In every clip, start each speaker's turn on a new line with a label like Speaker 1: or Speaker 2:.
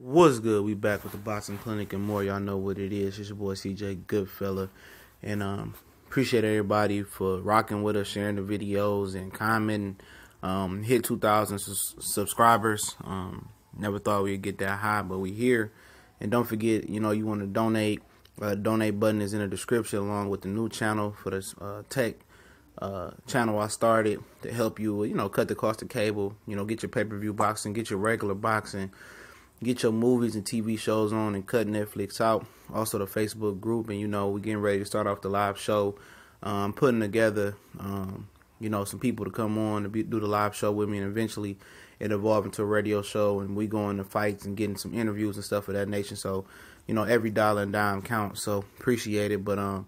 Speaker 1: What's good? We back with the boxing clinic and more. Y'all know what it is. It's your boy CJ Goodfella, and appreciate everybody for rocking with us, sharing the videos and commenting. Hit 2,000 subscribers. Never thought we'd get that high, but we here. And don't forget, you want to donate. Donate button is in the description, along with the new channel for this tech channel I started to help you, cut the cost of cable. Get your pay-per-view boxing, get your regular boxing. Get your movies and TV shows on and cut Netflix out. Also the Facebook group, and we're getting ready to start off the live show. Putting together, some people to come on to do the live show with me, and eventually it evolve into a radio show, and we go into fights and getting some interviews and stuff of that nature. So, every dollar and dime counts. So appreciate it. But I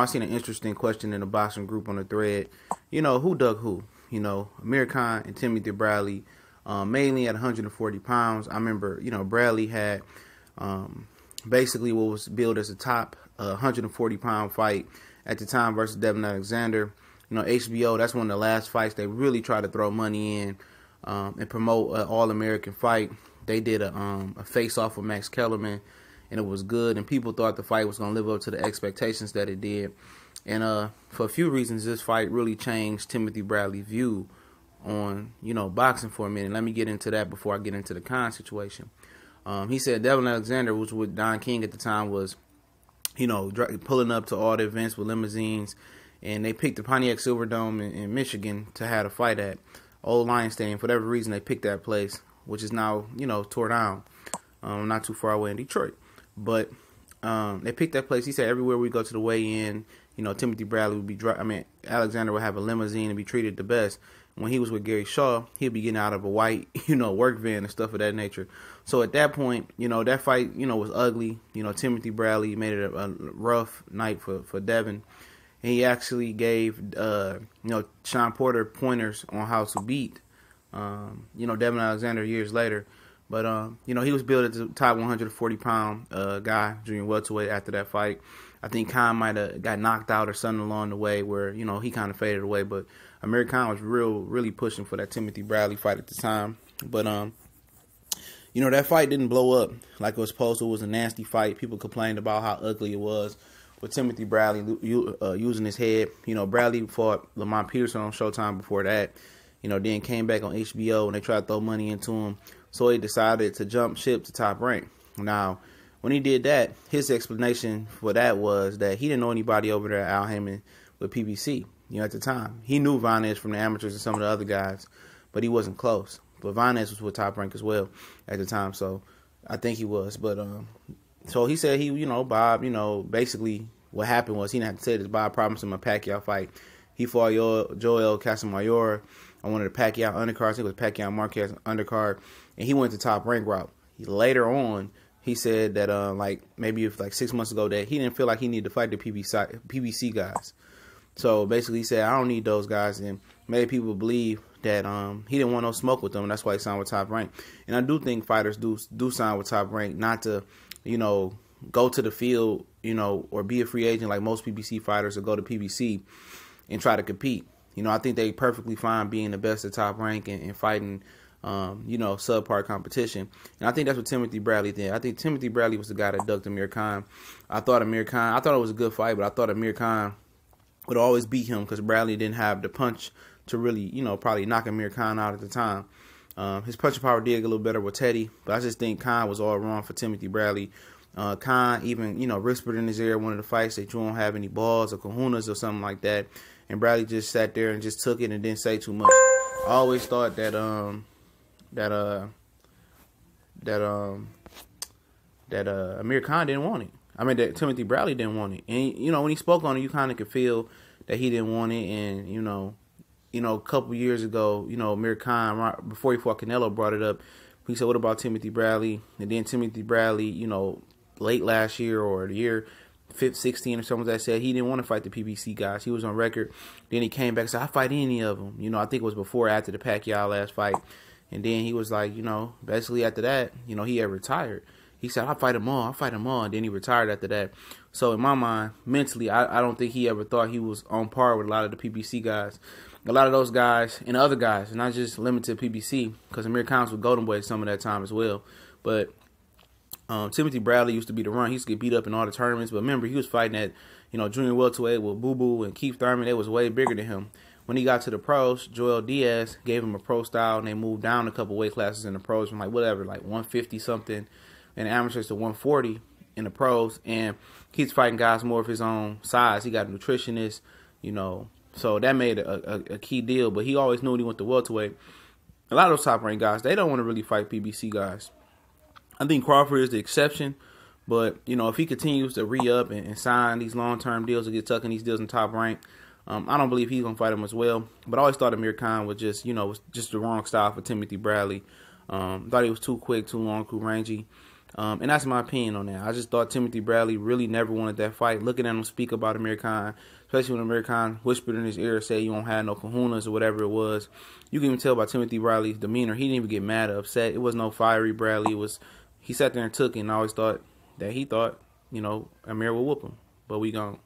Speaker 1: seen an interesting question in the boxing group on the thread. Who dug who? Amir Khan and Timothy Bradley. Mainly at 140 pounds. I remember, Bradley had basically what was billed as a top 140-pound fight at the time versus Devin Alexander. HBO, that's one of the last fights they really tried to throw money in and promote an all-American fight. They did a face-off with Max Kellerman, and it was good, and people thought the fight was going to live up to the expectations that it did. And for a few reasons, this fight really changed Timothy Bradley's view on, boxing for a minute. Let me get into that before I get into the Khan situation. He said Devin Alexander, which with Don King at the time, was, pulling up to all the events with limousines, and they picked the Pontiac Silverdome in Michigan to have a fight at. Old Lion Stadium, for whatever reason, they picked that place, which is now, tore down, not too far away in Detroit. But they picked that place. He said everywhere we go to the weigh-in, Timothy Bradley would be, Alexander would have a limousine and be treated the best. When he was with Gary Shaw, he'd be getting out of a white, work van and stuff of that nature. So at that point, that fight, was ugly. Timothy Bradley made it a rough night for Devin. And he actually gave, Sean Porter pointers on how to beat, Devin Alexander years later. But, he was billed as the top 140-pound guy, junior welterweight, after that fight. I think Khan might have got knocked out or something along the way where, he kind of faded away. But Amir Khan was really pushing for that Timothy Bradley fight at the time. But, that fight didn't blow up like it was supposed to. It was a nasty fight. People complained about how ugly it was with Timothy Bradley using his head. Bradley fought Lamont Peterson on Showtime before that. Then came back on HBO and they tried to throw money into him. So he decided to jump ship to Top Rank. Now, when he did that, his explanation for that was that he didn't know anybody over there at Al Haymon with PBC, at the time. He knew Vanez from the amateurs and some of the other guys, but he wasn't close. But Vanez was with Top Rank as well at the time, so I think he was. But so he said Bob, basically what happened was he didn't have to say this. Bob promised him a Pacquiao fight. He fought Joel Casamayor on one of the Pacquiao undercards. I think it was Pacquiao Marquez undercard, and he went to Top Rank route. Later on, he said that maybe 6 months ago that he didn't feel like he needed to fight the PBC guys. So basically he said, I don't need those guys, and made people believe that he didn't want no smoke with them, and that's why he signed with Top Rank. And I do think fighters do sign with Top Rank not to, go to the field, or be a free agent like most PBC fighters, or go to PBC and try to compete. I think they perfectly fine being the best at Top Rank and fighting subpar competition. And I think that's what Timothy Bradley did. I think Timothy Bradley was the guy that ducked Amir Khan. I thought it was a good fight, but I thought Amir Khan would always beat him because Bradley didn't have the punch to really, probably knock Amir Khan out at the time. His punching power did get a little better with Teddy, but I just think Khan was all wrong for Timothy Bradley. Khan even, whispered in his ear one of the fights that you won't have any balls or kahunas or something like that. And Bradley just sat there and just took it and didn't say too much. I always thought that Amir Khan didn't want it. I mean, that Timothy Bradley didn't want it. And, when he spoke on it, you kind of could feel that he didn't want it. And, a couple years ago, Amir Khan, before he fought Canelo, brought it up. He said, what about Timothy Bradley? And then Timothy Bradley, late last year or the year 16 or something that said he didn't want to fight the PBC guys. He was on record. Then he came back and said, I fight any of them. I think it was before or after the Pacquiao last fight. And then he was like, basically after that, he had retired. He said, I fight them all. And then he retired after that. So in my mind, mentally, I don't think he ever thought he was on par with a lot of the PBC guys. A lot of those guys and other guys, not just limited to PBC, because Amir Khan was with Golden Boy some of that time as well. But Timothy Bradley used to be the run. He used to get beat up in all the tournaments. But remember, he was fighting at, junior welterweight with Boo Boo and Keith Thurman. They was way bigger than him. When he got to the pros, Joel Diaz gave him a pro style, and they moved down a couple weight classes in the pros from like 150 something in the amateurs to 140 in the pros. And he's fighting guys more of his own size. He got a nutritionist, so that made a key deal. But he always knew when he went to welterweight. A lot of those top-ranked guys, they don't want to really fight PBC guys. I think Crawford is the exception. But, if he continues to re-up and sign these long-term deals or get tucking these deals in top rank, I don't believe he's going to fight him as well. But I always thought Amir Khan was just, was just the wrong style for Timothy Bradley. Thought he was too quick, too long, too rangy. And that's my opinion on that. I just thought Timothy Bradley really never wanted that fight. Looking at him speak about Amir Khan, especially when Amir Khan whispered in his ear, say you don't have no kahunas or whatever it was. You can even tell by Timothy Bradley's demeanor. He didn't even get mad or upset. It was no fiery Bradley. He sat there and took it, and I always thought that he thought, Amir would whoop him. But we gone.